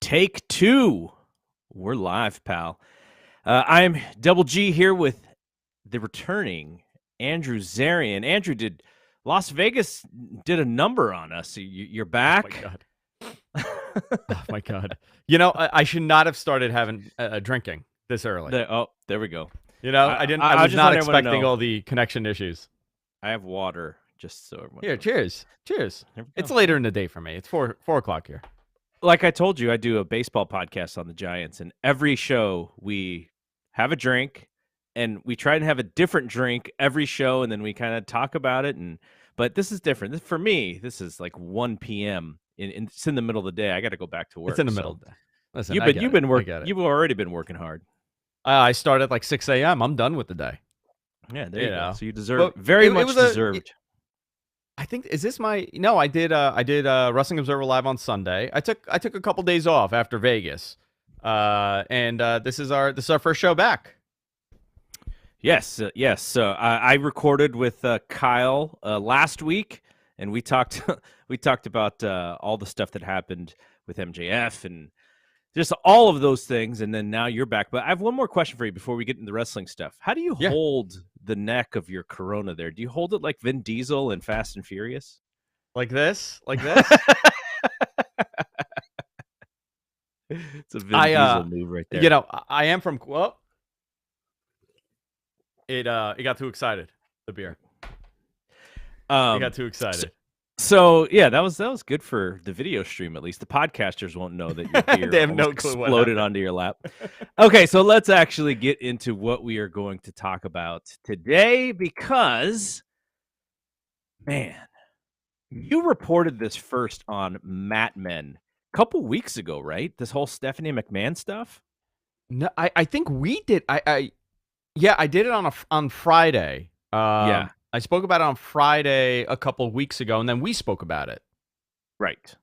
Take two. We're live, pal. I'm Double G here with the returning Andrew Zarian. Andrew, did Las Vegas did a number on us? You're back. Oh my God. Oh my God. You know, I should not have started having drinking this early. There we go. You know, I was not expecting all the connection issues. I have water, just so everyone Here, knows. cheers. It's later in the day for me. It's 4 o'clock here. Like I told you, I do a baseball podcast on the Giants, and every show we have a drink, and we try to have a different drink every show, and then we kind of talk about it. But this is different. For me, this is like 1 p.m. It's in the middle of the day. I got to go back to work. It's in the middle of the day. Listen, you've been working. You've already been working hard. I started at like 6 a.m. I'm done with the day. Yeah, there you go. So you deserve much deserved. I think I did Wrestling Observer Live on Sunday. I took a couple days off after Vegas. And this is our first show back. Yes. I recorded with Kyle last week, and we talked about all the stuff that happened with MJF and just all of those things, and then now you're back. But I have one more question for you before we get into the wrestling stuff. How do you hold the neck of your Corona there? Do you hold it like Vin Diesel in Fast and Furious? Like this? Like this? It's a Vin Diesel move right there. You know, I am from... Well, it got too excited, the beer. It got too excited. So yeah, that was good for the video stream. At least the podcasters won't know that your beer they have no clue exploded onto your lap. Okay, so let's actually get into what we are going to talk about today, because, man, you reported this first on Mat Men a couple weeks ago, right? This whole Stephanie McMahon stuff. No, I think we did. I did it on Friday. I spoke about it on Friday a couple weeks ago, and then we spoke about it. Right.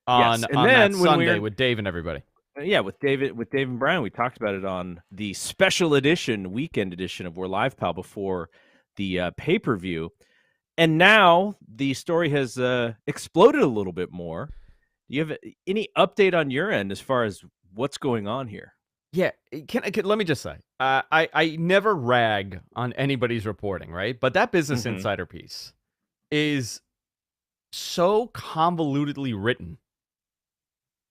On that Sunday with Dave and everybody. Yeah, with Dave and Brian, we talked about it on the special edition, weekend edition of We're Live, Pal, before the pay-per-view. And now the story has exploded a little bit more. Do you have any update on your end as far as what's going on here? Yeah, let me just say, I never rag on anybody's reporting, right? But that Business Insider piece is so convolutedly written.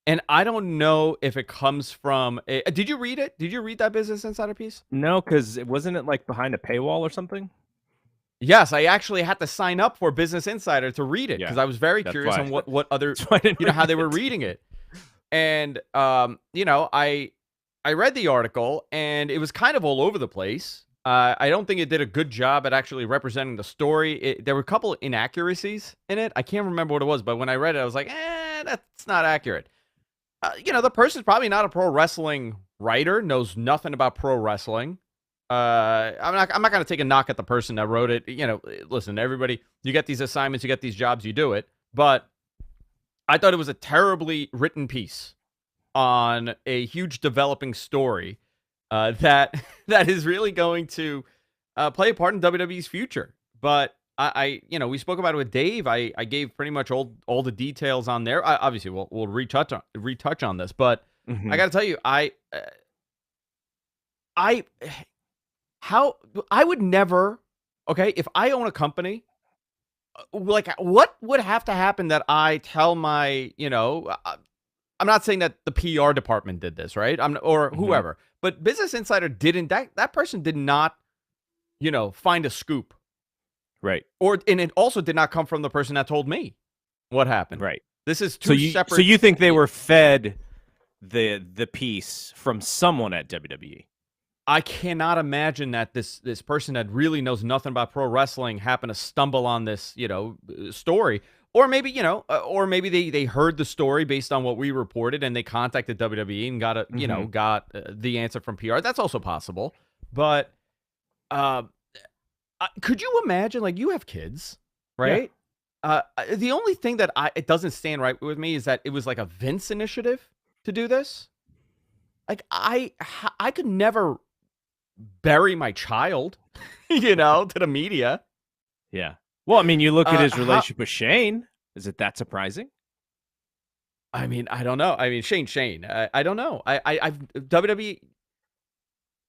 And I don't know if it comes from... did you read it? Did you read that Business Insider piece? No, because wasn't it like behind a paywall or something? Yes, I actually had to sign up for Business Insider to read it, because I was very curious on what other... how they were reading it. And, I read the article, and it was kind of all over the place. I don't think it did a good job at actually representing the story. There were a couple of inaccuracies in it. I can't remember what it was, but when I read it, I was like, that's not accurate. The person's probably not a pro wrestling writer, knows nothing about pro wrestling. I'm not going to take a knock at the person that wrote it. Listen, everybody, you get these assignments, you get these jobs, you do it. But I thought it was a terribly written piece on a huge developing story that is really going to play a part in WWE's future. But we spoke about it with Dave. I gave pretty much all the details on there. Obviously, we'll retouch on this, but I got to tell you, I would never. Okay, if I own a company, like, what would have to happen that I tell my I'm not saying that the PR department did this, right? Or whoever, but Business Insider didn't. That person did not, find a scoop, right? And it also did not come from the person that told me what happened, right? This is two separate. So you think they were fed the piece from someone at WWE? I cannot imagine that this person that really knows nothing about pro wrestling happened to stumble on this, story. Or maybe, they heard the story based on what we reported, and they contacted WWE and got the answer from PR. That's also possible. But could you imagine, like, you have kids, right? Yeah. The only thing that it doesn't stand right with me is that it was like a Vince initiative to do this. Like, I could never bury my child, to the media. Yeah. Well, I mean, you look at his relationship with Shane. Is it that surprising? I mean, I don't know. I mean, Shane. I don't know. I've WWE.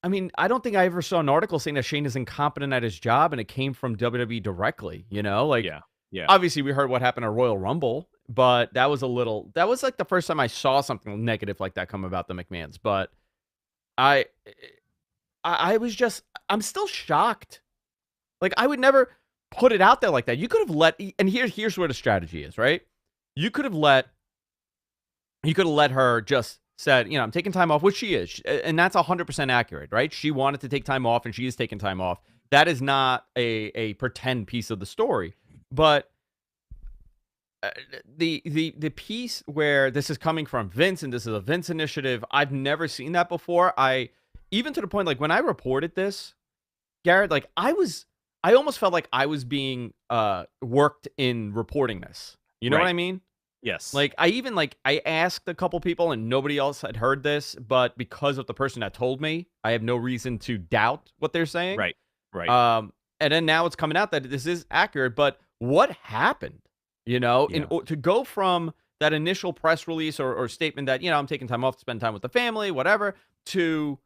I mean, I don't think I ever saw an article saying that Shane is incompetent at his job, and it came from WWE directly. Like Yeah. Yeah. obviously we heard what happened at Royal Rumble, but that was like the first time I saw something negative like that come about the McMahons. But I, I was just, I'm still shocked. Like I would never put it out there like that. You could have and here's where the strategy is, right? You could have let her just said, I'm taking time off, which she is. And that's 100% accurate, right? She wanted to take time off and she is taking time off. That is not a pretend piece of the story. But the piece where this is coming from Vince and this is a Vince initiative, I've never seen that before. Even to the point, like when I reported this, Garrett, like I almost felt like I was being worked in reporting this. You know what I mean? Yes. Like I asked a couple people and nobody else had heard this, but because of the person that told me, I have no reason to doubt what they're saying. Right. Right. And then now it's coming out that this is accurate, but what happened? To go from that initial press release or statement that, I'm taking time off to spend time with the family, whatever, to,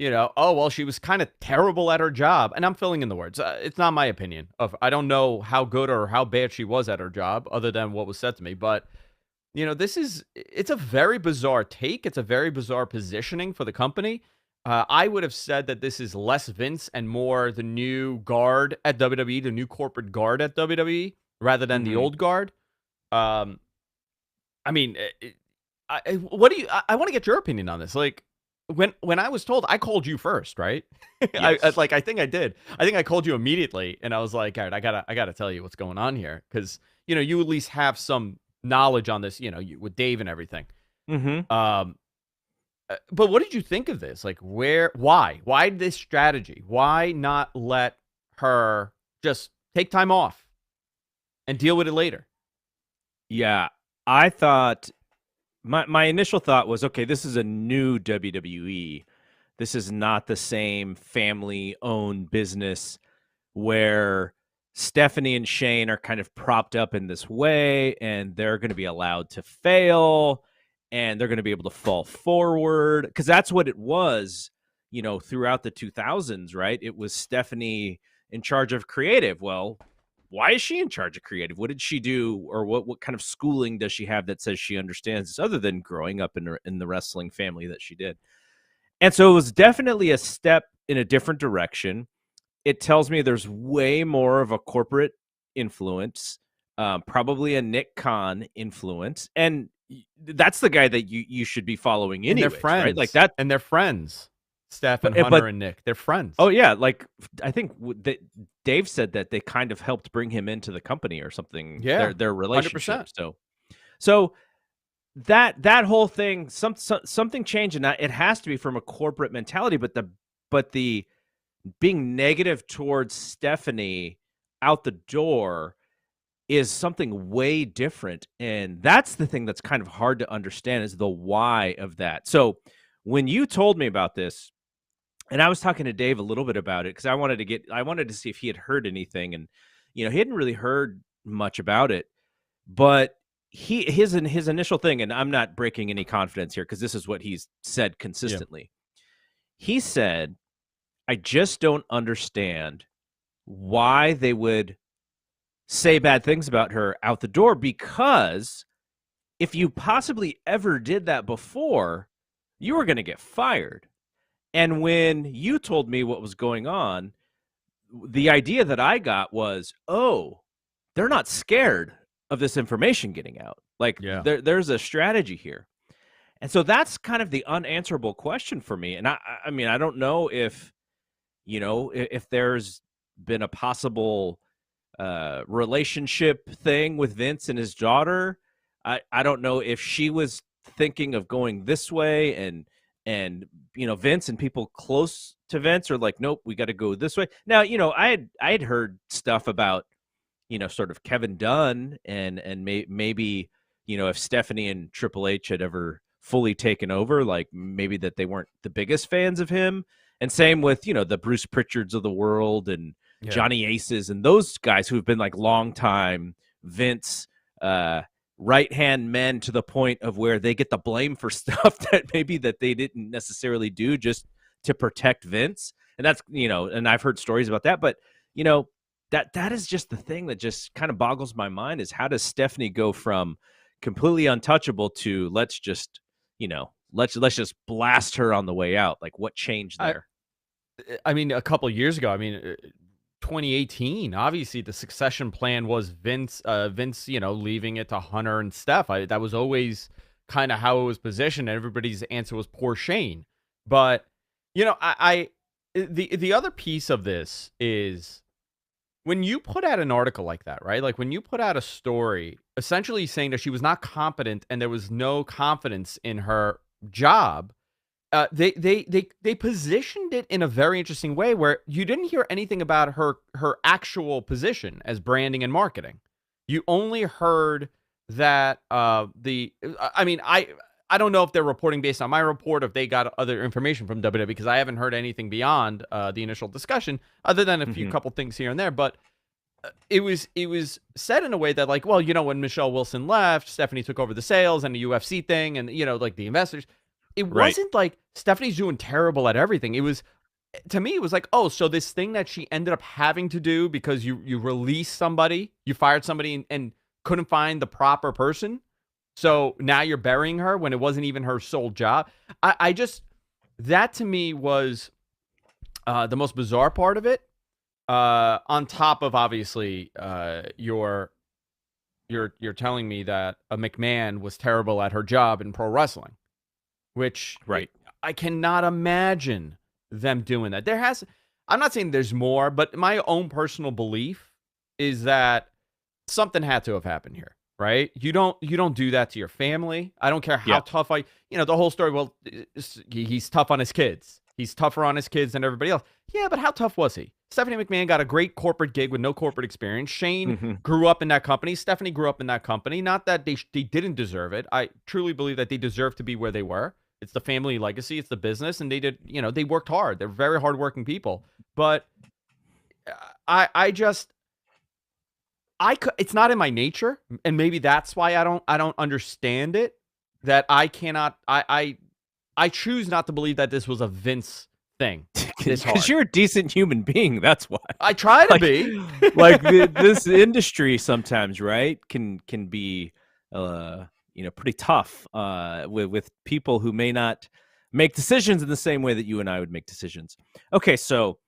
oh, well, she was kind of terrible at her job. And I'm filling in the words. It's not my opinion. I don't know how good or how bad she was at her job other than what was said to me. But, it's a very bizarre take. It's a very bizarre positioning for the company. I would have said that this is less Vince and more the new guard at WWE, the new corporate guard at WWE, rather than the old guard. I mean, I want to get your opinion on this. Like, when I was told, I called you first, right? Yes. I think I did. I think I called you immediately, and I was like, all right, I gotta tell you what's going on here, because you at least have some knowledge on this, with Dave and everything. But what did you think of this? Like, why this strategy? Why not let her just take time off and deal with it later? Yeah, I thought my initial thought was, okay, this is a new WWE. This is not the same family-owned business where Stephanie and Shane are kind of propped up in this way, and they're going to be allowed to fail, and they're going to be able to fall forward, because that's what it was, throughout the 2000s, right? It was Stephanie in charge of creative. Well, why is she in charge of creative? What did she do, or what kind of schooling does she have that says she understands this, other than growing up in the wrestling family that she did? And so it was definitely a step in a different direction. It tells me there's way more of a corporate influence, probably a Nick Khan influence, and that's the guy that you should be following anyway. They're friends, right? Like that, and they're friends. Steph and Hunter and Nick, they're friends. Oh yeah, like I think Dave said that they kind of helped bring him into the company or something. Yeah, their relationship. 100%. So that whole thing, something changed, and it has to be from a corporate mentality. But the being negative towards Stephanie out the door is something way different, and that's the thing that's kind of hard to understand, is the why of that. So when you told me about this, and I was talking to Dave a little bit about it, because I wanted to see if he had heard anything, and he hadn't really heard much about it, but his initial thing, and I'm not breaking any confidence here because this is what he's said consistently. Yeah. He said, I just don't understand why they would say bad things about her out the door, because if you possibly ever did that before, you were going to get fired. And when you told me what was going on, the idea that I got was, oh, they're not scared of this information getting out. Like, there's a strategy here. And so that's kind of the unanswerable question for me. And I mean, I don't know if there's been a possible relationship thing with Vince and his daughter. I don't know if she was thinking of going this way, and Vince and people close to Vince are like, nope, we got to go this way. Now, I had heard stuff about, sort of Kevin Dunn and maybe, if Stephanie and Triple H had ever fully taken over, like maybe that they weren't the biggest fans of him. And same with, the Bruce Pritchards of the world and Johnny Aces and those guys who have been like long time Vince right-hand men to the point of where they get the blame for stuff that maybe that they didn't necessarily do just to protect Vince. And that's, and I've heard stories about that, but that is just the thing that just kind of boggles my mind, is how does Stephanie go from completely untouchable to let's just blast her on the way out? Like, what changed there? I mean, a couple of years ago, 2018, obviously the succession plan was Vince, leaving it to Hunter and Steph. That was always kind of how it was positioned. Everybody's answer was poor Shane. But, the other piece of this is when you put out an article like that, right? Like when you put out a story essentially saying that she was not competent and there was no confidence in her job, they positioned it in a very interesting way where you didn't hear anything about her actual position as branding and marketing. You only heard that I don't know if they're reporting based on my report, if they got other information from WWE, because I haven't heard anything beyond the initial discussion, other than a few couple things here and there. But it was said in a way that, like, well, when Michelle Wilson left, Stephanie took over the sales and the UFC thing, and like the investors. It wasn't like Stephanie's doing terrible at everything. It was, to me, it was like, oh, so this thing that she ended up having to do because you released somebody, you fired somebody and couldn't find the proper person. So now you're burying her when it wasn't even her sole job. I just, that to me was the most bizarre part of it. On top of, obviously, you're telling me that a McMahon was terrible at her job in pro wrestling, which I cannot imagine them doing that. I'm not saying there's more, but my own personal belief is that something had to have happened here. Right? You don't do that to your family. I don't care how tough the whole story. Well, he's tough on his kids. He's tougher on his kids than everybody else. Yeah, but how tough was he? Stephanie McMahon got a great corporate gig with no corporate experience. Shane grew up in that company. Stephanie grew up in that company. Not that they didn't deserve it. I truly believe that they deserve to be where they were. It's the family legacy. It's the business. And they did, they worked hard. They're very hardworking people. But it's not in my nature, and maybe that's why I don't understand it. That I cannot. I choose not to believe that this was a Vince thing. Because you're a decent human being. That's why I try to be. Like this industry sometimes, right, can be pretty tough with people who may not make decisions in the same way that you and I would make decisions. Okay, so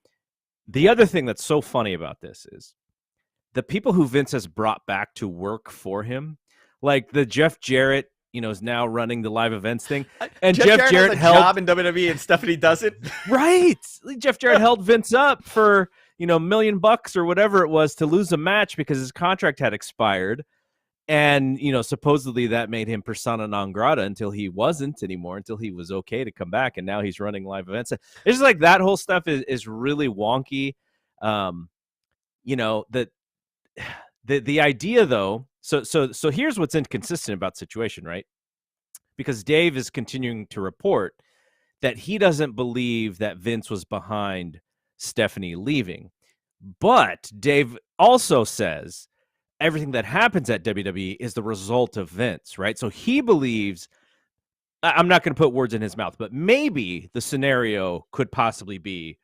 the other thing that's so funny about this is the people who Vince has brought back to work for him, like the Jeff Jarrett, is now running the live events thing. And Jeff Jarrett has a job in WWE and Stephanie doesn't. Right. Jeff Jarrett held Vince up for, $1 million or whatever it was to lose a match because his contract had expired. And, supposedly that made him persona non grata until he wasn't anymore, until he was okay to come back. And now he's running live events. It's just like that whole stuff is really wonky. The idea, though, so here's what's inconsistent about the situation, right? Because Dave is continuing to report that he doesn't believe that Vince was behind Stephanie leaving. But Dave also says everything that happens at WWE is the result of Vince, right? So he believes, I'm not going to put words in his mouth, but maybe the scenario could possibly be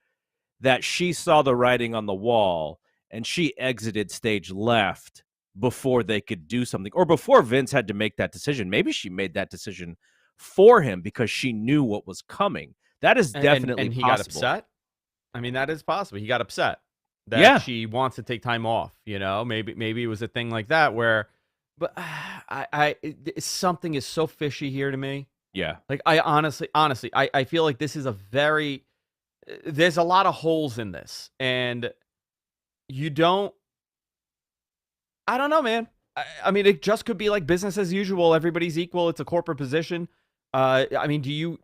that she saw the writing on the wall and she exited stage left before they could do something, or before Vince had to make that decision. Maybe she made that decision for him because she knew what was coming. That is definitely and he possible. Got upset. I mean, that is possible. He got upset that she wants to take time off. Maybe it was a thing like that where, but something is so fishy here to me. Yeah. Like I honestly, I feel like this is there's a lot of holes in this, and I don't know, man. I mean, it just could be like business as usual. Everybody's equal. It's a corporate position. I mean, do you?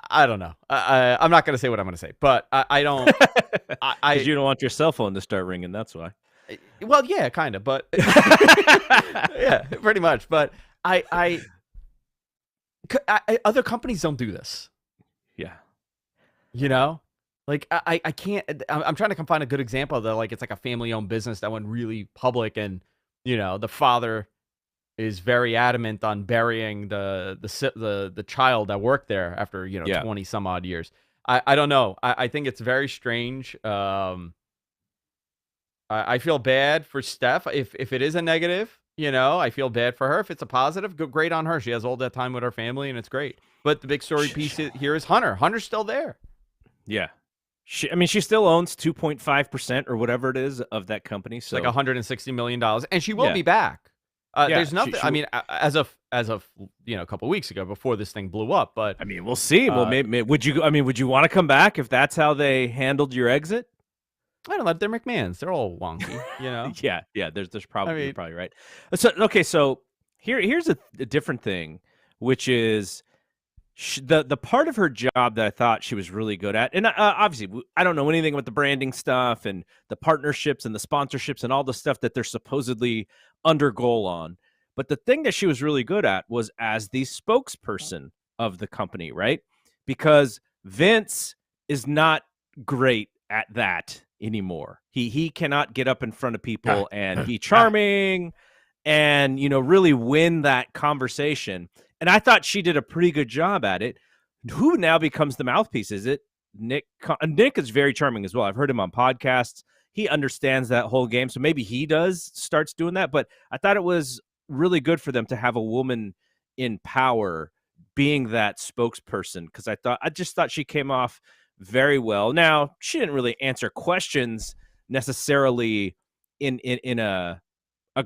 I don't know. I'm not going to say what I'm going to say, but I don't. Because you don't want your cell phone to start ringing. That's why. Well, yeah, kind of, but yeah, pretty much. But other companies don't do this. Yeah. Like I can't. I'm trying to find a good example that like it's like a family owned business that went really public, and the father is very adamant on burying the child that worked there after Yeah. 20 some odd years. I don't know. I think it's very strange. I feel bad for Steph if it is a negative. I feel bad for her. If it's a positive, great on her. She has all that time with her family, and it's great. But the big story piece here is Hunter. Hunter's still there. Yeah. She still owns 2.5% or whatever it is of that company. So Like $160 million, and she will be back. There's nothing. I mean, as of a couple weeks ago, before this thing blew up. But I mean, we'll see. Well, maybe would you? I mean, would you want to come back if that's how they handled your exit? I don't know. They're McMahon's. They're all wonky, Yeah. There's probably you're probably right. So okay, so here's a different thing, which is the part of her job that I thought she was really good at, and obviously I don't know anything about the branding stuff and the partnerships and the sponsorships and all the stuff that they're supposedly under goal on. But the thing that she was really good at was as the spokesperson of the company, right? Because Vince is not great at that anymore. He cannot get up in front of people and be charming and really win that conversation. And I thought she did a pretty good job at it. Who now becomes the mouthpiece? Is it Nick? Nick is very charming as well. I've heard him on podcasts. He understands that whole game. So maybe he starts doing that. But I thought it was really good for them to have a woman in power being that spokesperson, because I just thought she came off very well. Now, she didn't really answer questions necessarily in a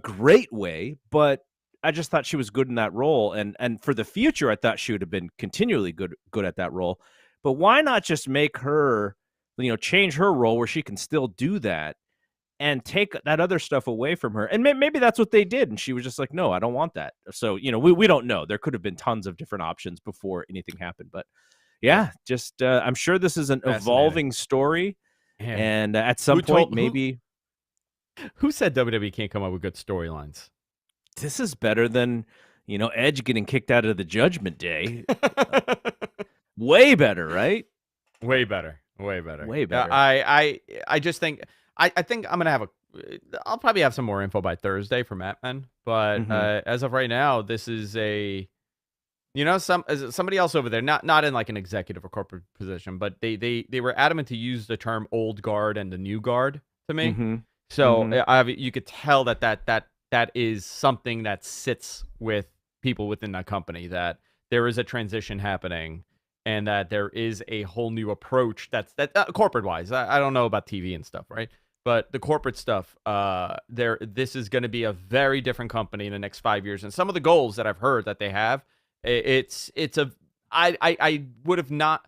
great way, but I just thought she was good in that role, and for the future, I thought she would have been continually good at that role. But why not just make her, change her role where she can still do that and take that other stuff away from her? And maybe that's what they did, and she was just like, "No, I don't want that." So we don't know. There could have been tons of different options before anything happened, but yeah, just I'm sure this is an evolving story, and at some point, maybe. Who said WWE can't come up with good storylines? This is better than, Edge getting kicked out of the Judgment Day. Way better, right? Way better. I just think I think I'm gonna I'll probably have some more info by Thursday from Mattman. But as of right now, this is somebody else over there, not in like an executive or corporate position, but they were adamant to use the term old guard and the new guard to me. So you could tell that is something that sits with people within that company, that there is a transition happening and that there is a whole new approach that's corporate wise. I don't know about TV and stuff, right? But the corporate stuff, this is going to be a very different company in the next 5 years. And some of the goals that I've heard that they have, I would have not.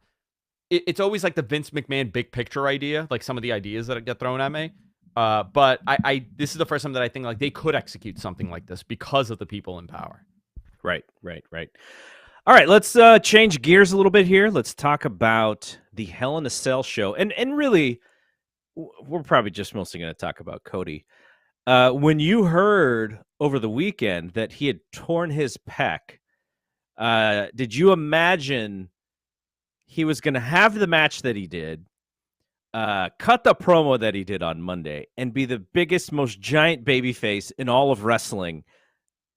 It's always like the Vince McMahon big picture idea, like some of the ideas that get thrown at me. But this is the first time that I think like they could execute something like this because of the people in power. Right. All right, let's change gears a little bit here. Let's talk about the Hell in a Cell show. And really, we're probably just mostly going to talk about Cody. When you heard over the weekend that he had torn his pec, did you imagine he was going to have the match that he did, cut the promo that he did on Monday, and be the biggest, most giant babyface in all of wrestling,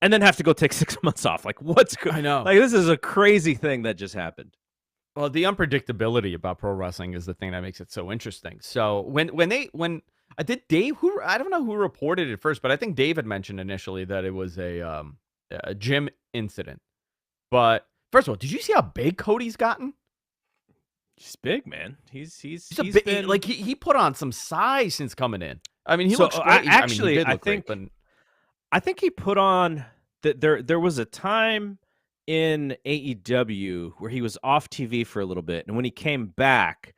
and then have to go take 6 months off? Like, what's good? I know. Like, this is a crazy thing that just happened. Well, the unpredictability about pro wrestling is the thing that makes it so interesting. So when I did Dave, I don't know who reported it first, but I think Dave had mentioned initially that it was a gym incident. But first of all, did you see how big Cody's gotten? He's big, man. He's been... like he put on some size since coming in. I mean, he looks great. I think he put on that. There was a time in AEW where he was off TV for a little bit, and when he came back,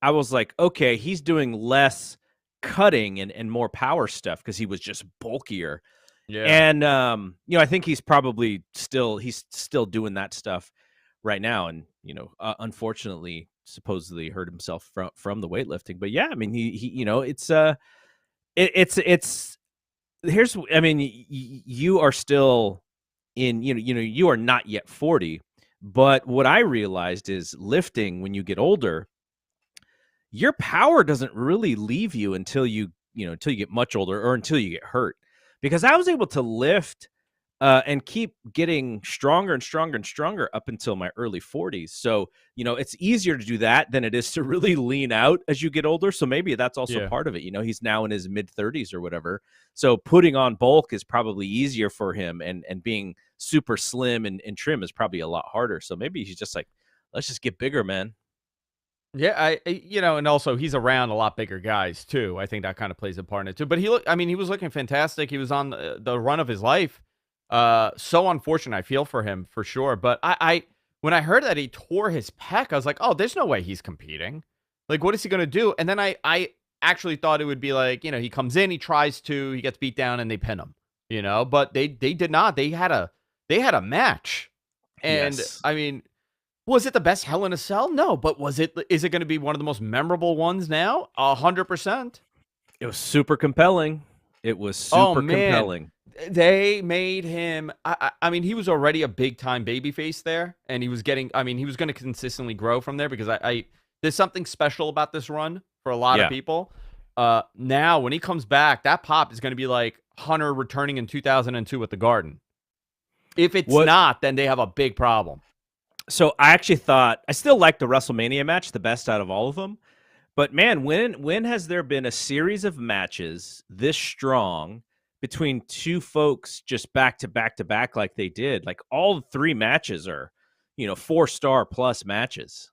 I was like, okay, he's doing less cutting and more power stuff because he was just bulkier. Yeah. And I think he's probably still doing that stuff right now, and unfortunately, supposedly hurt himself from the weightlifting. But yeah, I mean, he it's here's, I mean, you are still in, you are not yet 40, but what I realized is lifting when you get older, your power doesn't really leave you until until you get much older or until you get hurt. Because I was able to lift and keep getting stronger and stronger and stronger up until my early 40s. So, it's easier to do that than it is to really lean out as you get older. So maybe that's also Yeah. part of it. He's now in his mid 30s or whatever. So putting on bulk is probably easier for him, and being super slim and trim is probably a lot harder. So maybe he's just like, let's just get bigger, man. Yeah, and also he's around a lot bigger guys too. I think that kind of plays a part in it too. But he was looking fantastic. He was on the run of his life. So unfortunate. I feel for him for sure. But when I heard that he tore his pec, I was like, oh, there's no way he's competing. Like, what is he going to do? And then I actually thought it would be like, he comes in, he tries to, he gets beat down, and they pin him. But they did not. They had a match, and Yes. I mean. Was it the best Hell in a Cell? No, but is it going to be one of the most memorable ones now? 100%. It was super compelling. It was Oh super man, compelling. they made him. I mean, he was already a big time babyface there, and he was getting. I mean, he was going to consistently grow from there because I there's something special about this run for a lot of Yeah. people. Now when he comes back, that pop is going to be like Hunter returning in 2002 at the Garden. If it's What not, then they have a big problem. So I actually thought I still like the WrestleMania match the best out of all of them. But man, when has there been a series of matches this strong between two folks just back to back to back like they did? Like all three matches are, 4-star plus matches.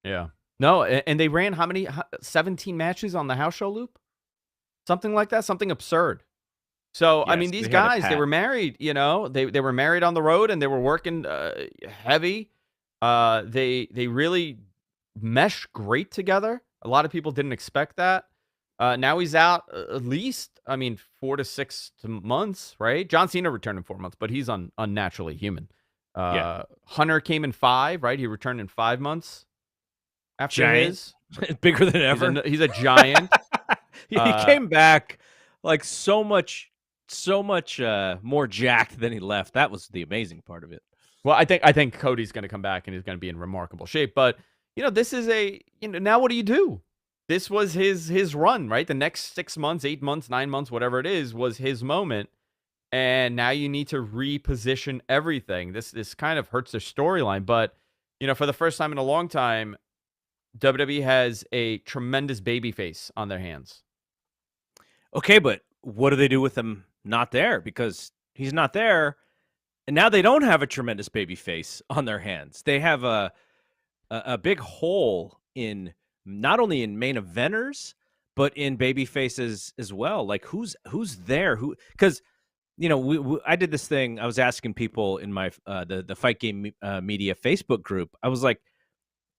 Yeah. No, and they ran how many 17 matches on the house show loop? Something like that, something absurd. So, I Yes, mean, these they had it guys, they pat. were married, they were married on the road and they were working heavy. They really mesh great together. A lot of people didn't expect that. Now he's out at least, I mean, 4 to 6 months, right? John Cena returned in 4 months, but he's unnaturally human. Yeah, Hunter came in 5, right? He returned in 5 months after giant, his. bigger than He's ever. he's a giant. He came back like so much more jacked than he left. That was the amazing part of it. Well, I think Cody's going to come back and he's going to be in remarkable shape. But this is now what do you do? This was his run, right? The next 6 months, 8 months, 9 months, whatever it is, was his moment. And now you need to reposition everything. This kind of hurts their storyline. But for the first time in a long time, WWE has a tremendous babyface on their hands. Okay, but what do they do with him not there? Because he's not there, and now they don't have a tremendous baby face on their hands. They have a big hole in not only in main eventers, but in baby faces as well. Like who's there? Because I did this thing. I was asking people in my the Fight Game Media Facebook group. I was like,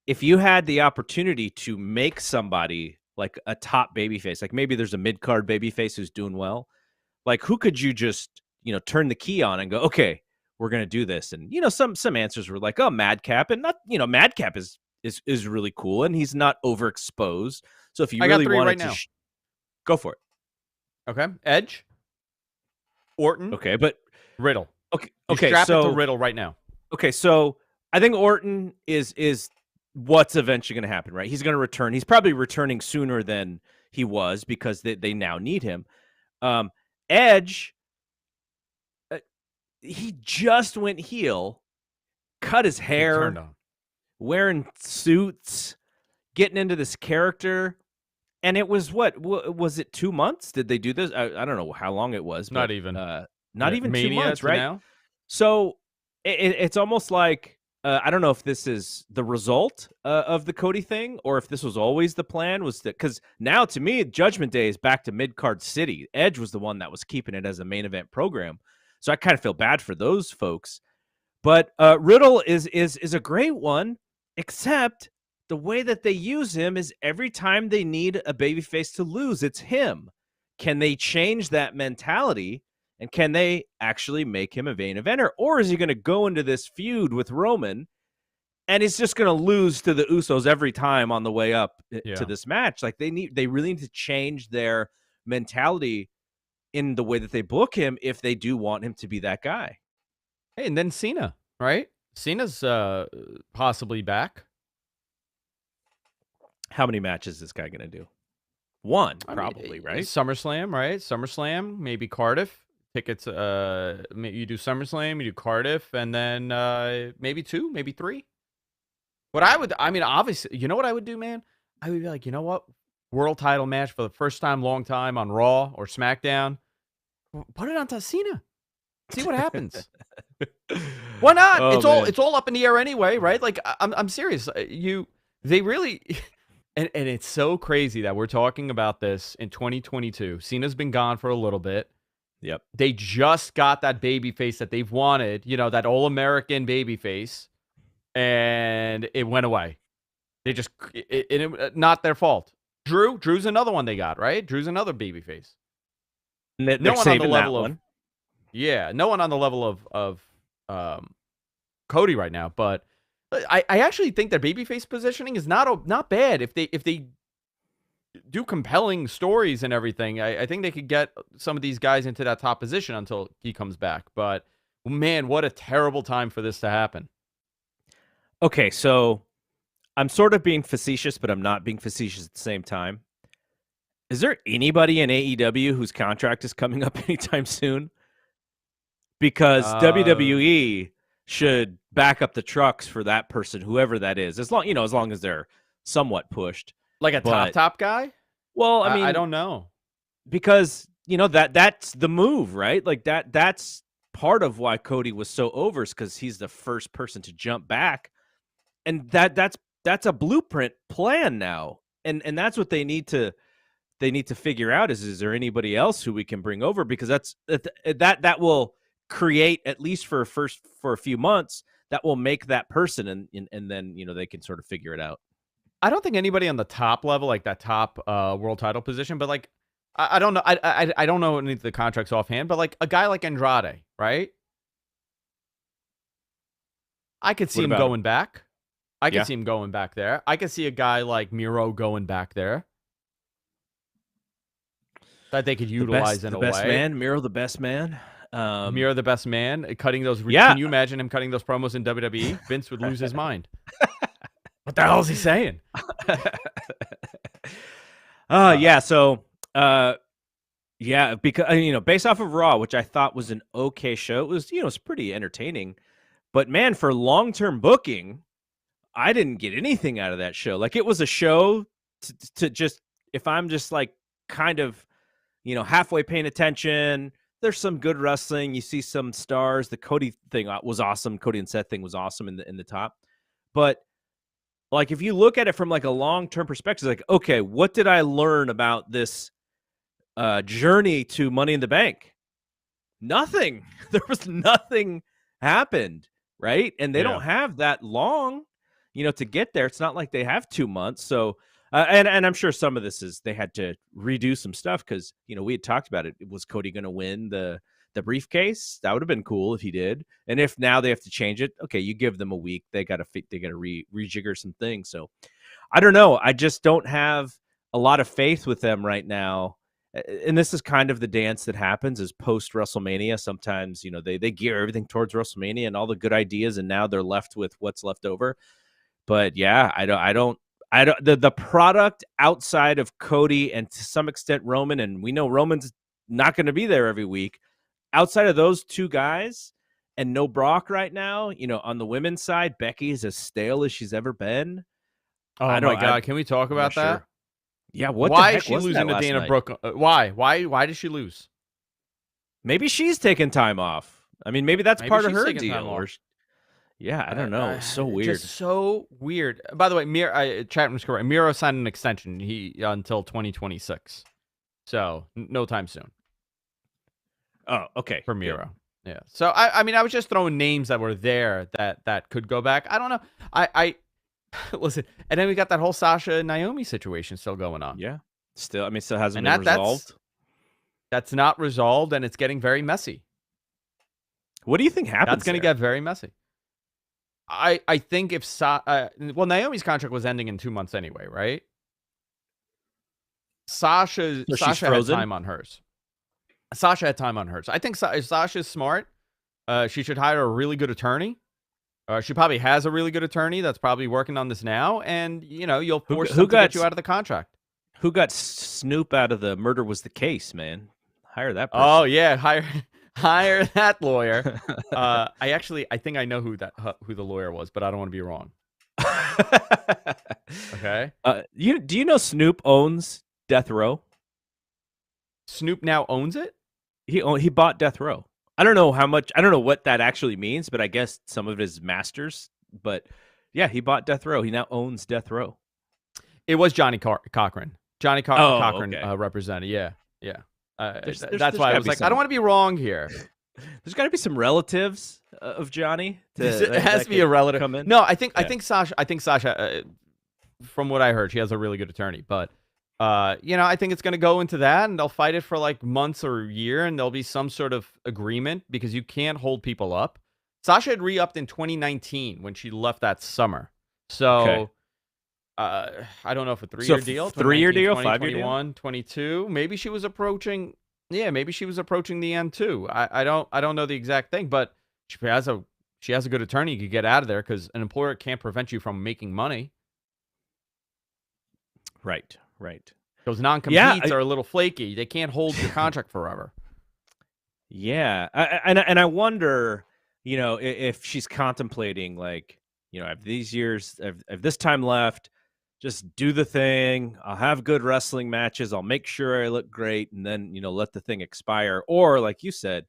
if you had the opportunity to make somebody like a top babyface, like maybe there's a mid card babyface who's doing well, like who could you just turn the key on and go, okay, we're gonna do this? And some answers were like, oh, Madcap, and not Madcap is really cool and he's not overexposed. So if you I got really 3 wanted right to, now. go for it. Okay, Edge, Orton, Okay, but Riddle. You okay, strap it to so Riddle right now. okay, so I think Orton is what's eventually going to happen, right? He's going to return. He's probably returning sooner than he was because they now need him. Edge, he just went heel, cut his He hair, turned on. wearing suits, getting into this character. And it was what was it? 2 months? Did they do this? I don't know how long it was, but Not even. not even 2 Mania months, to right? now? So it's almost like I don't know if this is the result of the Cody thing or if this was always the plan. Was that because now to me, Judgment Day is back to mid card city. Edge was the one that was keeping it as a main event program, so I kind of feel bad for those folks. But Riddle is a great one, except the way that they use him is every time they need a babyface to lose, it's him. Can they change that mentality? And can they actually make him a main eventer? Or is he going to go into this feud with Roman and he's just going to lose to the Usos every time on the way up to this match? Like they really need to change their mentality in the way that they book him if they do want him to be that guy. Hey, and then Cena, right? Cena's possibly back. How many matches is this guy going to do? One, I probably, mean, right? SummerSlam, right? SummerSlam, maybe Cardiff. Tickets, you do SummerSlam, you do Cardiff, and then maybe 2, maybe 3. I mean, obviously, you know what I would do, man? I would be like, you know what? World title match for the first time, long time on Raw or SmackDown. Put it on Cena. See what happens. Why not? Oh, man. It's all up in the air anyway, right? Like I'm serious. They really and it's so crazy that we're talking about this in 2022. Cena's been gone for a little bit. Yep. They just got that baby face that they've wanted, that all-American baby face, and it went away. They just not their fault. Drew's another one they got, right? Drew's another baby face. They're No one on the saving level that of one. Yeah, no one on the level of Cody right now, but I actually think their babyface positioning is not bad. If they do compelling stories and everything, I think they could get some of these guys into that top position until he comes back. But man, what a terrible time for this to happen. Okay, so I'm sort of being facetious, but I'm not being facetious at the same time. Is there anybody in AEW whose contract is coming up anytime soon? Because WWE should back up the trucks for that person, whoever that is, as long as they're somewhat pushed. Like a top guy? Well, I mean, I don't know. Because, that's the move, right? Like that's part of why Cody was so over, is because he's the first person to jump back. And that's a blueprint plan now. And that's what they need to figure out is there anybody else who we can bring over? Because that will create, at least for a few months, that will make that person, and then they can sort of figure it out. I don't think anybody on the top level, like that top world title position, but like I don't know, I don't know any of the contracts offhand, but like a guy like Andrade, right? I could see him going back. I could see him going back there. I could see a guy like Miro going back there that they could utilize in a way. The best man, Miro, the best man. Miro, the best man, cutting those. Yeah. Can you imagine him cutting those promos in WWE? Vince would lose his mind. What the hell is he saying? Yeah. So, yeah, because based off of Raw, which I thought was an okay show, it was it's pretty entertaining. But man, for long-term booking, I didn't get anything out of that show. Like, it was a show to just, if I'm just like kind of halfway paying attention, there's some good wrestling. You see some stars. The Cody thing was awesome. Cody and Seth thing was awesome in the top. But like, if you look at it from like a long-term perspective, like, okay, what did I learn about this journey to Money in the Bank? Nothing. There was nothing happened, right? And they don't have that long, to get there. It's not like they have 2 months. So, and I'm sure some of this is they had to redo some stuff because, we had talked about it. Was Cody going to win the briefcase? That would have been cool if he did. And if now they have to change it, okay, you give them a week. They got to rejigger some things. So I don't know. I just don't have a lot of faith with them right now. And this is kind of the dance that happens is post WrestleMania. Sometimes, they gear everything towards WrestleMania and all the good ideas, and now they're left with what's left over. But yeah, I don't the product outside of Cody and to some extent Roman, and we know Roman's not going to be there every week. Outside of those two guys and no Brock right now, on the women's side, Becky is as stale as she's ever been. Oh my God. Can we talk about that? Sure. Yeah. Why is she losing to Dana Brooke? Why? Why did she lose? Maybe she's taking time off. I mean, maybe that's part of her deal. Yeah, I don't know. It's so weird. Just so weird. By the way, Chapman's correct. Miro signed an extension until 2026. So no time soon. Oh, okay. For Miro. Good. Yeah. So I mean, I was just throwing names that were there that could go back. I don't know. I listen, and then we got that whole Sasha and Naomi situation still going on. Yeah. Still hasn't been resolved. That's not resolved, and it's getting very messy. What do you think happens? That's going to get very messy. I think if Naomi's contract was ending in 2 months anyway, right? Sasha had time on hers. I think if Sasha's smart. She should hire a really good attorney She probably has a really good attorney that's probably working on this now, and you'll force Who them to got get you out of the contract. who got Snoop out of the Murder Was the Case, man? Hire that Oh person. yeah, hire that lawyer. I think I know who the lawyer was, but I don't want to be wrong. Okay. Do you know Snoop owns Death Row? Snoop now owns it? He bought Death Row. I don't know how much. I don't know what that actually means, but I guess some of his masters. But yeah, he bought Death Row. He now owns Death Row. It was Johnny Cochran. Johnny Cochran okay. Represented. Yeah. There's That's why I was like, I don't want to be wrong here. There's got to be some relatives of Johnny. It has to be a relative. Come in. No, I think Sasha. From what I heard, she has a really good attorney. But I think it's going to go into that, and they'll fight it for like months or a year, and there'll be some sort of agreement because you can't hold people up. Sasha had re-upped in 2019 when she left that summer. So. Okay. I don't know if a 3-year deal, 3-year deal, 5-year deal, 22. Maybe she was approaching. Yeah, maybe she was approaching the end too. I don't know the exact thing, but she has a good attorney. You could get out of there because an employer can't prevent you from making money. Right. Those non-competes are a little flaky. They can't hold your contract forever. Yeah, and I wonder, if she's contemplating like, I have these years, I have this time left. Just do the thing. I'll have good wrestling matches. I'll make sure I look great, and then let the thing expire. Or like you said,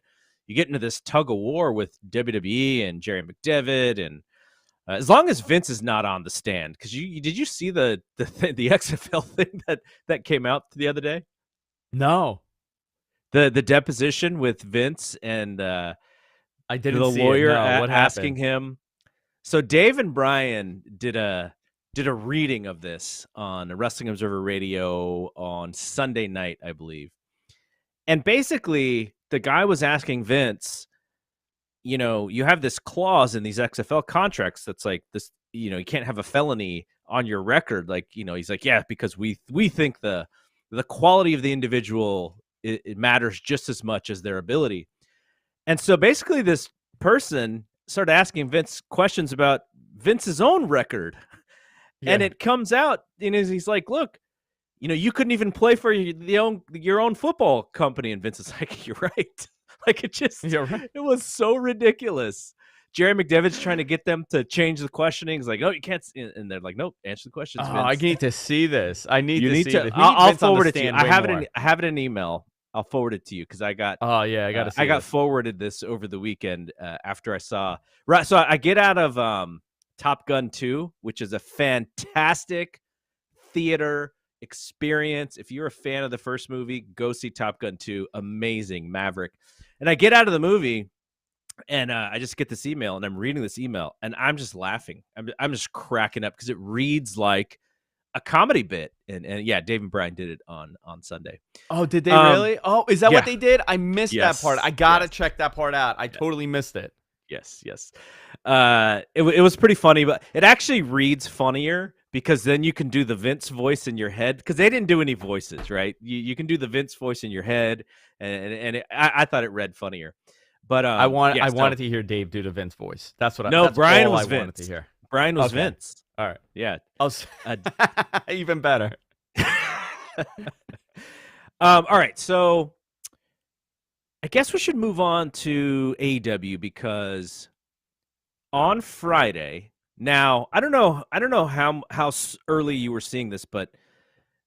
you get into this tug of war with WWE and Jerry McDevitt, and as long as Vince is not on the stand, because did you see the XFL thing that came out the other day? No, the deposition with Vince and I didn't the see lawyer it. No, what asking happened? him. So Dave and Brian did a reading of this on Wrestling Observer Radio on Sunday night, I believe. And basically, the guy was asking Vince, you have this clause in these XFL contracts that's like this, you can't have a felony on your record. Like, he's like, yeah, because we think the quality of the individual, it matters just as much as their ability. And so basically this person started asking Vince questions about Vince's own record. Yeah. And it comes out, and he's like, look, you couldn't even play for your own football company. And Vince is like, you're right. Like, it was so ridiculous. Jerry McDevitt's trying to get them to change the questioning. He's like, no, you can't. And they're like, nope, answer the questions, Vince. I need to see this. I need to see it. I'll forward it to you. I have it in an email. I'll forward it to you because I got. Oh yeah, I got to see. I got forwarded this over the weekend after I saw. Right, so I get out of Top Gun 2, which is a fantastic theater experience. If you're a fan of the first movie, go see Top Gun 2. Amazing, Maverick. And I get out of the movie, and I just get this email, and I'm reading this email, and I'm just laughing. I'm just cracking up because it reads like a comedy bit. And yeah, Dave and Brian did it on Sunday. Oh, did they really? Oh, is that what they did? I missed Yes. that part. I gotta check that part out. I totally missed it. Yes. It was pretty funny, but it actually reads funnier because then you can do the Vince voice in your head because they didn't do any voices, right? You can do the Vince voice in your head, and I thought it read funnier. But I wanted to hear Dave do the Vince voice. That's what. No, that's Brian all was I Vince. Wanted to hear. Brian was Vince. All right. Yeah. Even better. All right. So I guess we should move on to AEW because on Friday. Now, I don't know how early you were seeing this, but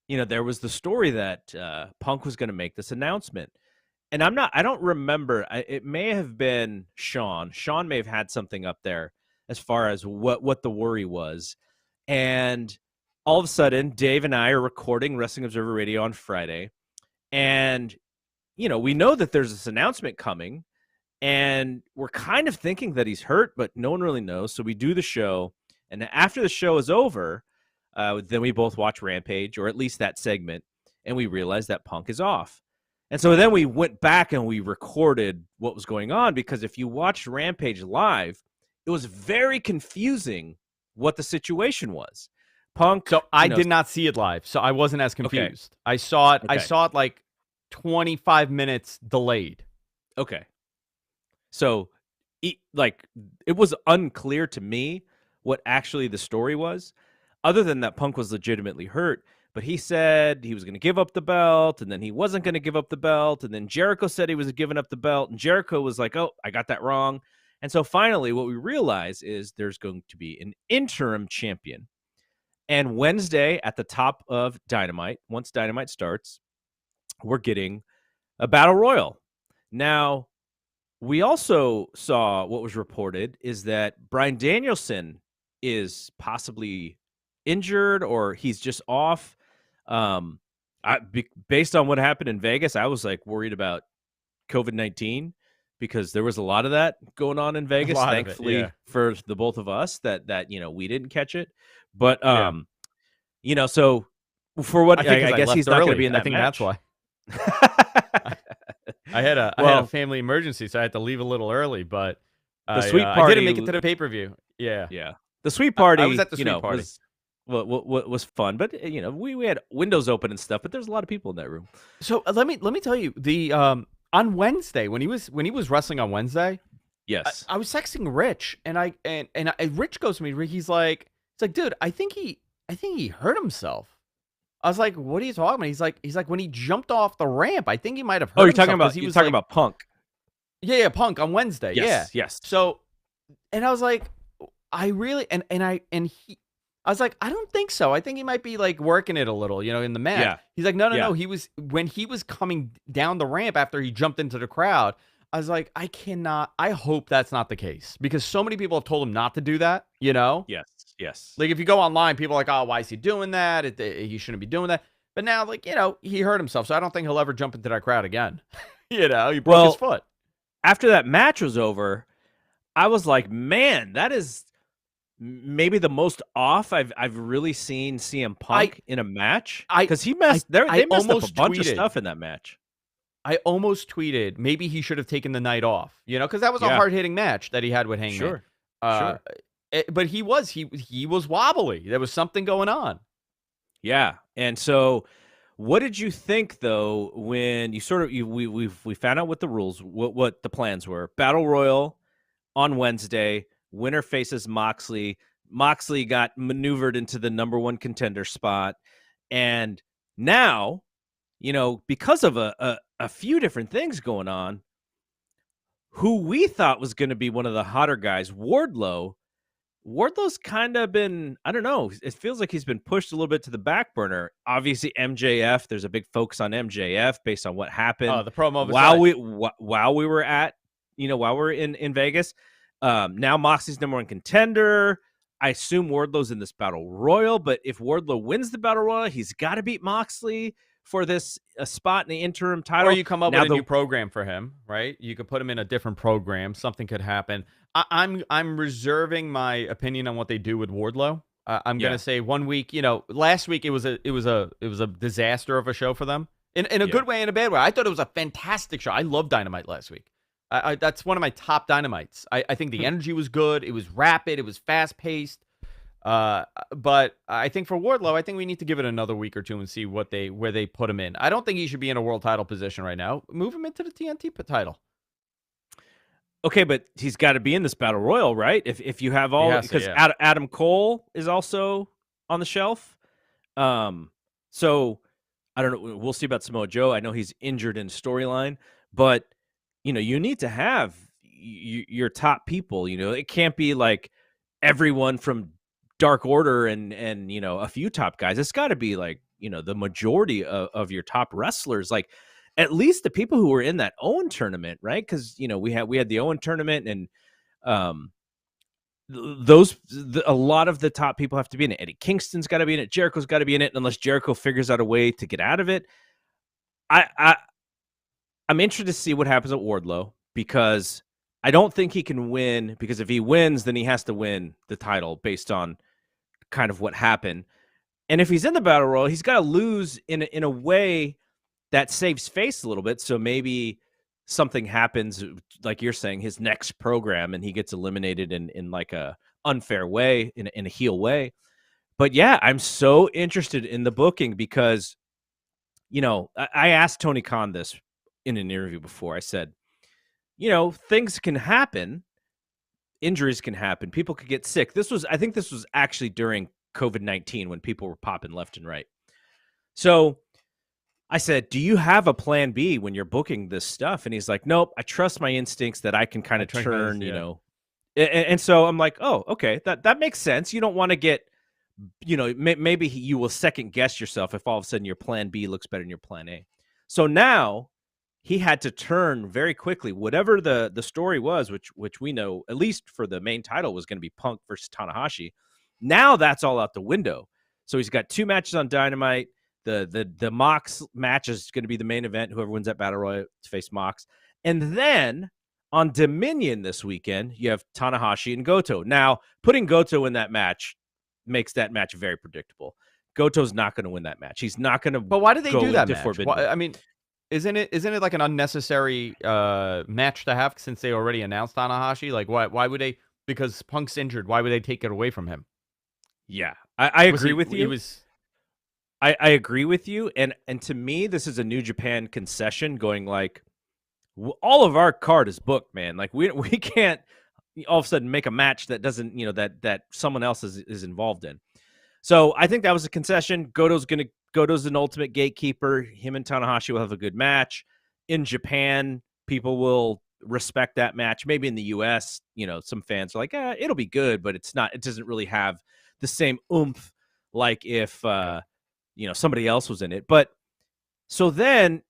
there was the story that Punk was going to make this announcement. And I don't remember. It may have been Sean. Sean may have had something up there as far as what the worry was. And all of a sudden, Dave and I are recording Wrestling Observer Radio on Friday. And, we know that there's this announcement coming. And we're kind of thinking that he's hurt, but no one really knows. So we do the show. And after the show is over, then we both watch Rampage, or at least that segment. And we realize that Punk is off. And so then we went back and we recorded what was going on, because if you watched Rampage live, it was very confusing what the situation was. Punk. So I did not see it live, so I wasn't as confused. Okay. I saw it. Okay. I saw it like 25 minutes delayed. Okay. So like it was unclear to me what actually the story was, other than that Punk was legitimately hurt. But he said he was going to give up the belt, and then he wasn't going to give up the belt, and then Jericho said he was giving up the belt, and Jericho was like, "Oh, I got that wrong." And so finally, what we realize is there's going to be an interim champion. And Wednesday at the top of Dynamite, once Dynamite starts, we're getting a battle royal. Now, we also saw what was reported is that Bryan Danielson is possibly injured or he's just off. Based on what happened in Vegas, I was like worried about COVID-19 because there was a lot of that going on in Vegas. Thankfully yeah. for the both of us that we didn't catch it. But Yeah. so for what I guess left he's not going to be early. in that I think match. That's why. I had a family emergency, so I had to leave a little early. But the sweet party, I didn't make it to the pay-per-view. Yeah, the sweet party. I was at the sweet party. Was fun, but we had windows open and stuff. But there's a lot of people in that room. So let me tell you the on Wednesday when he was wrestling on Wednesday. Yes, I was texting Rich, and Rich goes to me. He's like, dude, I think he hurt himself. I was like, what are you talking about? He's like when he jumped off the ramp, I think he might have hurt himself. You're talking about Punk. Yeah, Punk on Wednesday. Yes, yeah. yes. So, and I was like, I really I was like, I don't think so. I think he might be like working it a little, in the match. Yeah. He's like, no. When he was coming down the ramp after he jumped into the crowd, I was like, I hope that's not the case because so many people have told him not to do that, Yes. Like if you go online, people are like, oh, why is he doing that? He shouldn't be doing that. But now, like, he hurt himself. So I don't think he'll ever jump into that crowd again. He broke his foot. After that match was over, I was like, man, that is maybe the most off I've really seen CM Punk in a match. Because they messed up a bunch of stuff in that match. I almost tweeted maybe he should have taken the night off, because that was a hard-hitting match that he had with Hangman. Sure. But he was wobbly. There was something going on. Yeah. And so what did you think though when you we found out what the rules, what the plans were? Battle Royal on Wednesday, winner faces Moxley. Moxley got maneuvered into the number one contender spot. And now, because of a few different things going on, who we thought was going to be one of the hotter guys, Wardlow's kind of been, I don't know, it feels like he's been pushed a little bit to the back burner. Obviously, MJF, there's a big focus on MJF based on what happened the promo while we were at, while we're in Vegas. Now Moxley's number one contender. I assume Wardlow's in this battle royal, but if Wardlow wins the battle royal, he's got to beat Moxley for this spot in the interim title. Or you come up with a new program for him, right? You could put him in a different program. Something could happen. I'm reserving my opinion on what they do with Wardlow. I'm gonna say 1 week. Last week it was a disaster of a show for them in a good way and a bad way. I thought it was a fantastic show. I loved Dynamite last week. That's one of my top Dynamites. I think the energy was good. It was rapid. It was fast paced. But I think for Wardlow, I think we need to give it another week or two and see where they put him in. I don't think he should be in a world title position right now. Move him into the TNT title. Okay, but he's got to be in this battle royal, right? If you have all, because Adam Cole is also on the shelf. So I don't know. We'll see about Samoa Joe. I know he's injured in storyline, but you need to have your top people. It can't be like everyone from Dark Order and a few top guys. It's got to be like the majority of your top wrestlers, like at least the people who were in that Owen tournament, right? Because we had the Owen tournament, and a lot of the top people have to be in it. Eddie Kingston's got to be in it. Jericho's got to be in it, unless Jericho figures out a way to get out of it. I'm interested to see what happens at Wardlow, because I don't think he can win, because if he wins, then he has to win the title based on kind of what happened. And if he's in the Battle Royal, he's got to lose in a way that saves face a little bit. So maybe something happens, like you're saying, his next program, and he gets eliminated in like a unfair way, in a heel way. But yeah, I'm so interested in the booking because, I asked Tony Khan this in an interview before. I said, things can happen, injuries can happen. People could get sick. I think this was actually during COVID-19 when people were popping left and right. So I said, do you have a plan B when you're booking this stuff? And he's like, nope, I trust my instincts that I can kind of turn, you know. And so I'm like, oh, okay, that makes sense. You don't want to get, you know, maybe you will second guess yourself if all of a sudden your plan B looks better than your plan A. So now he had to turn very quickly. Whatever the story was, which we know, at least for the main title, was going to be Punk versus Tanahashi. Now that's all out the window. So he's got 2 matches on Dynamite. The Mox match is going to be the main event. Whoever wins that Battle Royal to face Mox. And then on Dominion this weekend, you have Tanahashi and Goto. Now, putting Goto in that match makes that match very predictable. Goto's not going to win that match. He's not going to. But why did they do that match? I mean, isn't it like an unnecessary match to have since they already announced Tanahashi? Like, why would they? Because Punk's injured. Why would they take it away from him? Yeah, I agree with you. I agree with you, and to me, this is a New Japan concession going like, all of our card is booked, man. Like we can't all of a sudden make a match that doesn't, you know, that someone else is involved in. So I think that was a concession. Goto's an ultimate gatekeeper. Him and Tanahashi will have a good match. In Japan, people will respect that match. Maybe in the US, you know, some fans are like, it'll be good, but it doesn't really have the same oomph like if you know, somebody else was in it. But so then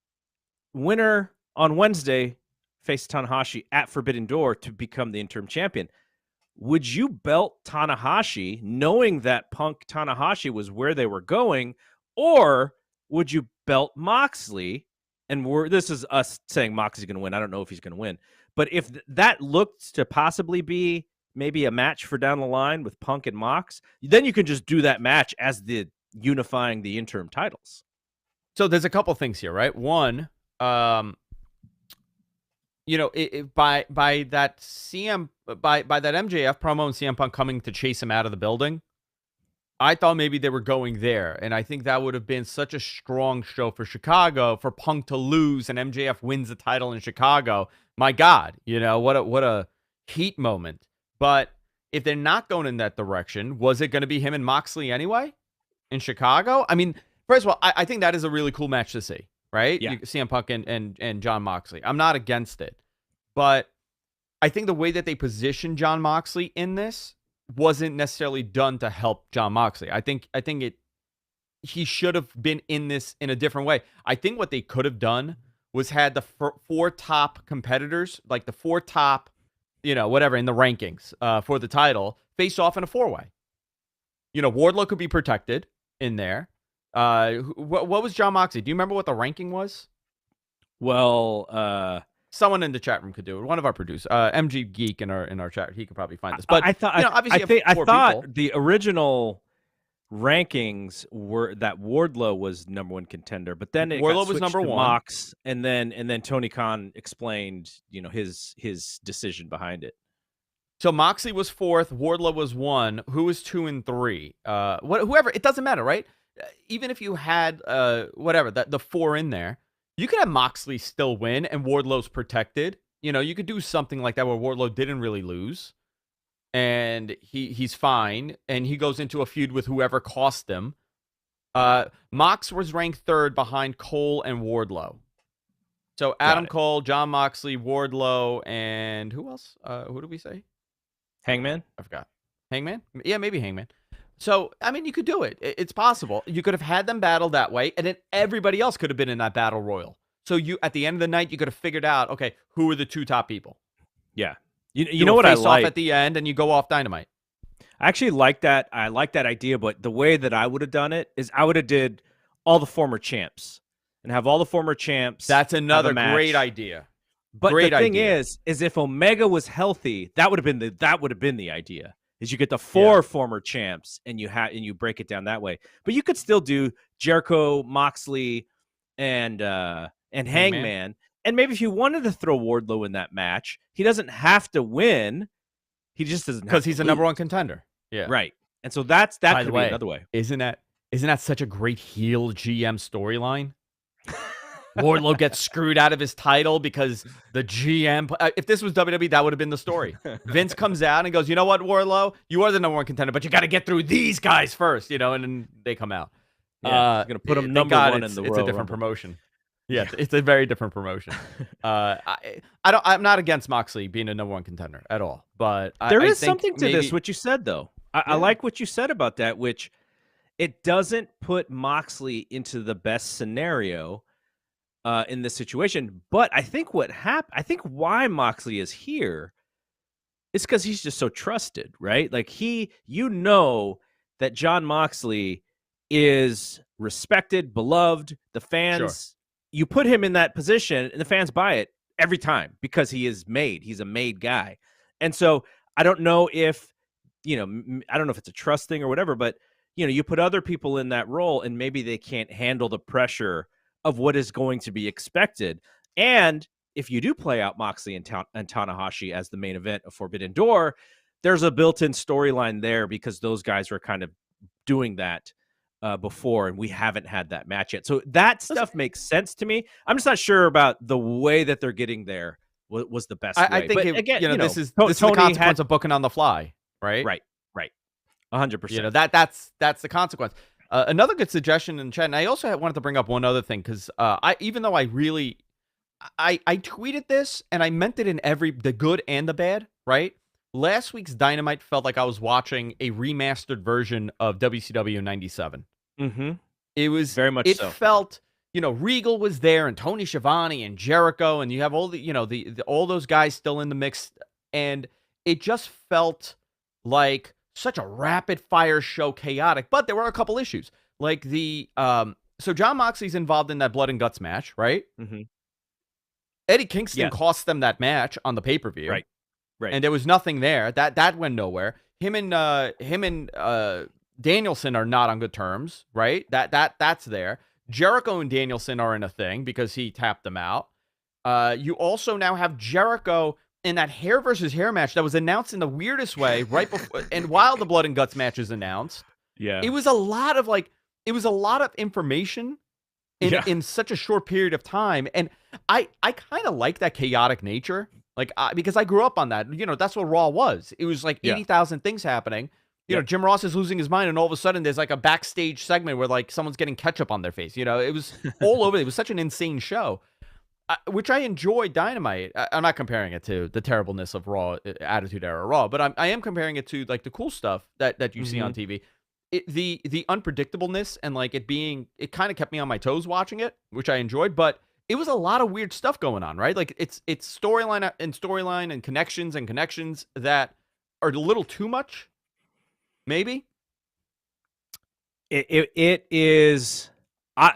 winner on Wednesday faced Tanahashi at Forbidden Door to become the interim champion. Would you belt Tanahashi knowing that Punk Tanahashi was where they were going, or would you belt Moxley? And this is us saying Moxley's going to win. I don't know if he's going to win. But if that looked to possibly be maybe a match for down the line with Punk and Mox, then you can just do that match as the unifying the interim titles. So there's a couple things here, right? One, you know, by that MJF promo and CM Punk coming to chase him out of the building, I thought maybe they were going there, and I think that would have been such a strong show for Chicago for Punk to lose and MJF wins the title in Chicago. My God, you know, what a heat moment. But if they're not going in that direction, was it going to be him and Moxley anyway in Chicago? I mean, first of all, I think that is a really cool match to see, right? Yeah. CM Punk and John Moxley. I'm not against it. But I think the way that they positioned John Moxley in this wasn't necessarily done to help John Moxley. I think he should have been in this in a different way. I think what they could have done was had the 4 top competitors, like the 4 top, you know, whatever, in the rankings for the title, face off in a 4-way. You know, Wardlow could be protected in there. What was John Moxley? Do you remember what the ranking was? Well, someone in the chat room could do it. One of our producers, MG Geek in our chat, he could probably find this. But I thought, you know, obviously, I thought the original rankings were that Wardlow was number 1 contender, but then Wardlow was number 1, Mox, and then Tony Khan explained, you know, his decision behind it. So Moxley was 4th, Wardlow was 1. Who was 2 and 3? Whoever, it doesn't matter, right? Even if you had whatever the 4 in there, you could have Moxley still win and Wardlow's protected. You know, you could do something like that where Wardlow didn't really lose, and he's fine, and he goes into a feud with whoever cost him. Mox was ranked 3rd behind Cole and Wardlow. So Adam Cole, John Moxley, Wardlow, and who else? Who did we say? Hangman? I forgot. Hangman? Yeah, maybe Hangman. So, I mean, you could do it. It's possible. You could have had them battle that way, and then everybody else could have been in that battle royal. So you, at the end of the night, you could have figured out, okay, who are the 2 top people? Yeah. You know what I like? Off at the end, and you go off Dynamite. I actually like that. I like that idea, but the way that I would have done it is I would have did all the former champs and have all the former champs. That's another great idea. But the thing is if Omega was healthy, that would have been the idea. Is you get the 4 former champs and you break it down that way. But you could still do Jericho, Moxley, and Hangman. And maybe if you wanted to throw Wardlow in that match, he doesn't have to win. He just doesn't, because he's a number 1 contender. Yeah, right. And so that could be another way. Isn't that such a great heel GM storyline? Wardlow gets screwed out of his title because the GM. If this was WWE, that would have been the story. Vince comes out and goes, "You know what, Wardlow? You are the number one contender, but you got to get through these guys first, you know." And then they come out. Yeah, he's gonna put him number one in the Royal It's a different Rumble. promotion. Yeah, it's a very different promotion. I'm not against Moxley being a number one contender at all, but There I is think something to this, what you said, though. I like what you said about that, which it doesn't put Moxley into the best scenario in this situation. But I think I think why Moxley is here is because he's just so trusted, right? Like that Jon Moxley is respected, beloved. The fans, you put him in that position, and the fans buy it every time because he's a made guy. And so I don't know if, I don't know if it's a trust thing or whatever, but you put other people in that role and maybe they can't handle the pressure of what is going to be expected. And if you do play out Moxley and Tanahashi as the main event of Forbidden Door, there's a built-in storyline there because those guys were kind of doing that before, and we haven't had that match yet. So that stuff makes sense to me. I'm just not sure about the way that they're getting there was the best way. I think, but again, this is the consequence of booking on the fly, right? Right. 100%. That's the consequence. Another good suggestion in the chat, and I also wanted to bring up one other thing because even though I tweeted this and I meant it in the good and the bad, right? Last week's Dynamite felt like I was watching a remastered version of WCW '97. Mm-hmm. It was very much. It so. felt, Regal was there and Tony Schiavone and Jericho, and you have all all those guys still in the mix, and it just felt like such a rapid fire show, chaotic. But there were a couple issues, like so Jon Moxley's involved in that blood and guts match, right? Mm-hmm. Eddie Kingston cost them that match on the pay-per-view. Right. And there was nothing there. That went nowhere. Him and Danielson are not on good terms, right? That's there. Jericho and Danielson are in a thing because he tapped them out. You also now have Jericho in that hair versus hair match that was announced in the weirdest way right before and while the blood and guts match is announced. Yeah. It was a lot of information in such a short period of time. And I kind of like that chaotic nature. Because I grew up on that. That's what Raw was. It was like 80,000 things happening. Jim Ross is losing his mind, and all of a sudden there's like a backstage segment where like someone's getting ketchup on their face. It was all over. It was such an insane show, which I enjoyed. Dynamite. I'm not comparing it to the terribleness of Raw, Attitude Era Raw, but I am comparing it to like the cool stuff that you see on TV. The unpredictableness and like it kind of kept me on my toes watching it, which I enjoyed, but it was a lot of weird stuff going on, right? Like it's storyline and connections that are a little too much, maybe. It is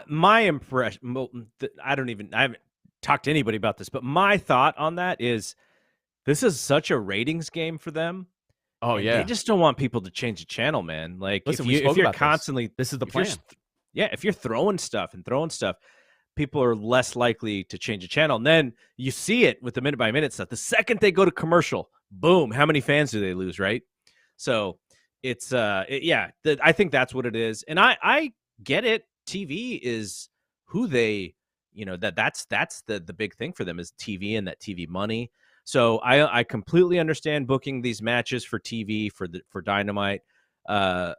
my impression. I haven't talked to anybody about this, but my thought on that is this is such a ratings game for them. Oh yeah, they just don't want people to change the channel, man. Like listen, if you're constantly, this is the plan. If you're throwing stuff, people are less likely to change a channel. And then you see it with the minute by minute stuff. The second they go to commercial, boom, how many fans do they lose, right? So it's I think that's what it is. And I get it. TV is who they, that's the big thing for them is TV and that TV money. So I completely understand booking these matches for TV for Dynamite. To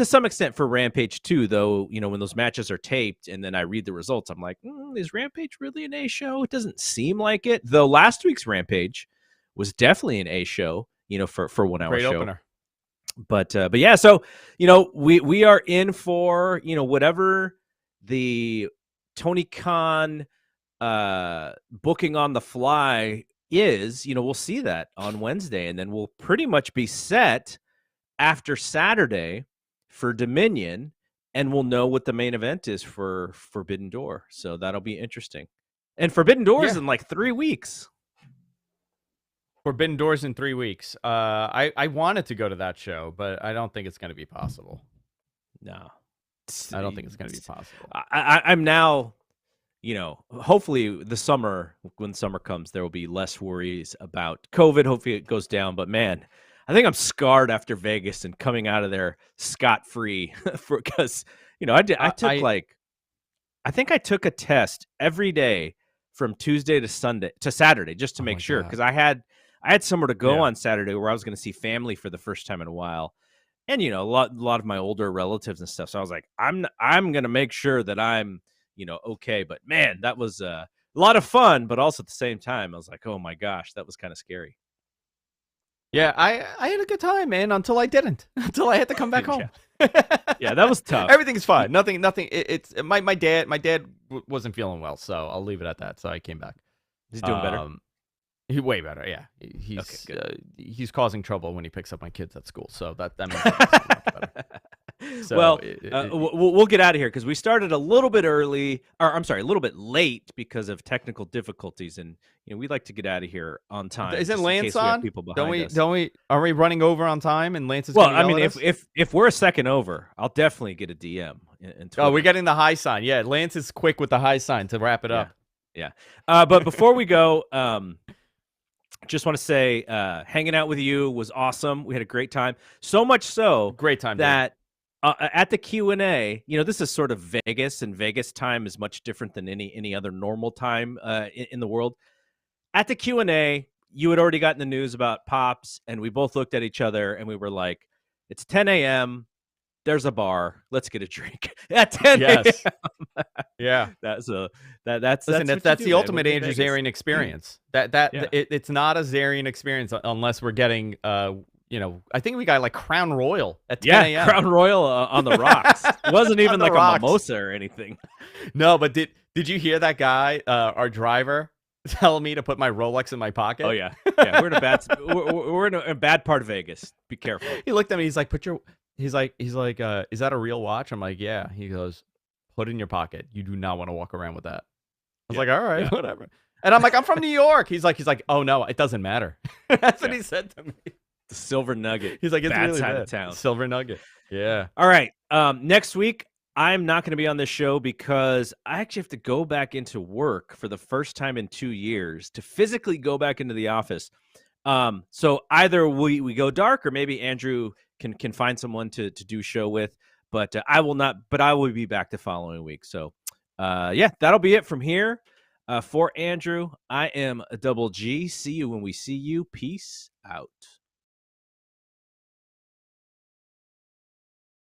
some extent for Rampage too, though, when those matches are taped and then I read the results, I'm like, is Rampage really an A show? It doesn't seem like it. Though last week's Rampage was definitely an A show, for 1 hour Great show. Opener. But yeah, so, we are in for, whatever the Tony Khan booking on the fly is, we'll see that on Wednesday, and then we'll pretty much be set after Saturday for Dominion, and we'll know what the main event is for Forbidden Door. So that'll be interesting. And Forbidden Door is in like 3 weeks. Forbidden Doors in 3 weeks. I wanted to go to that show, but I don't think it's going to be possible. No. I don't think it's going to be possible. I'm now, hopefully the summer, when summer comes, there will be less worries about COVID. Hopefully it goes down. But man, I think I'm scarred after Vegas and coming out of there scot-free because, I took I think I took a test every day from Tuesday to Saturday just to Oh make my sure, God. because I had somewhere to go Yeah. on Saturday where I was going to see family for the first time in a while, and a lot of my older relatives and stuff. So I was like, I'm going to make sure that I'm okay. But man, that was a lot of fun, but also at the same time, I was like, oh my gosh, that was kind of scary. Yeah, I had a good time, man, until I didn't. Until I had to come back Yeah, home. yeah, that was tough. Everything's fine. Nothing. It's my dad. My dad wasn't feeling well, so I'll leave it at that. So I came back. He's doing better. He way better. Yeah, Okay, good. he's causing trouble when he picks up my kids at school. So that means he's much better. So Well, we'll get out of here because we started a little bit early, or I'm sorry, a little bit late because of technical difficulties, and we'd like to get out of here on time. isn't just in Lance case we have on? people behind us. Don't we? Are we running over on time? And Lance is Well, gonna I yell mean, at us? if we're a second over, I'll definitely get a DM. Oh, we're getting the high sign. Yeah, Lance is quick with the high sign to wrap it up. Yeah. But before we go, just want to say, hanging out with you was awesome. We had a great time. So much so, Great time, that at the Q&A, this is sort of Vegas, and Vegas time is much different than any other normal time in the world. At the Q&A, you had already gotten the news about Pops, and we both looked at each other and we were like, it's 10 a.m. There's a bar. Let's get a drink at 10 a.m. Yes. Yeah. That's Listen, that's the ultimate Andrew Zarian experience. It's not a Zarian experience unless we're getting I think we got like Crown Royal at 10 a.m. Crown Royal on the rocks. It wasn't even like rocks. a mimosa or anything. No, but did you hear that guy, our driver, tell me to put my Rolex in my pocket? Oh yeah, we're in a bad we're in a bad part of Vegas. Be careful. He looked at me. He's like, He's like, is that a real watch? I'm like, yeah. He goes, put it in your pocket. You do not want to walk around with that. I was like, all right, whatever. And I'm like, I'm from New York. He's like, oh no, it doesn't matter. That's what he said to me. The silver nugget. He's like, it's bad really side bad. of town. Silver nugget. Yeah. All right. Next week, I'm not going to be on this show because I actually have to go back into work for the first time in 2 years to physically go back into the office. So either we go dark, or maybe Andrew can find someone to do show with. But I will not. But I will be back the following week. So that'll be it from here. For Andrew, I am a Double G. See you when we see you. Peace out.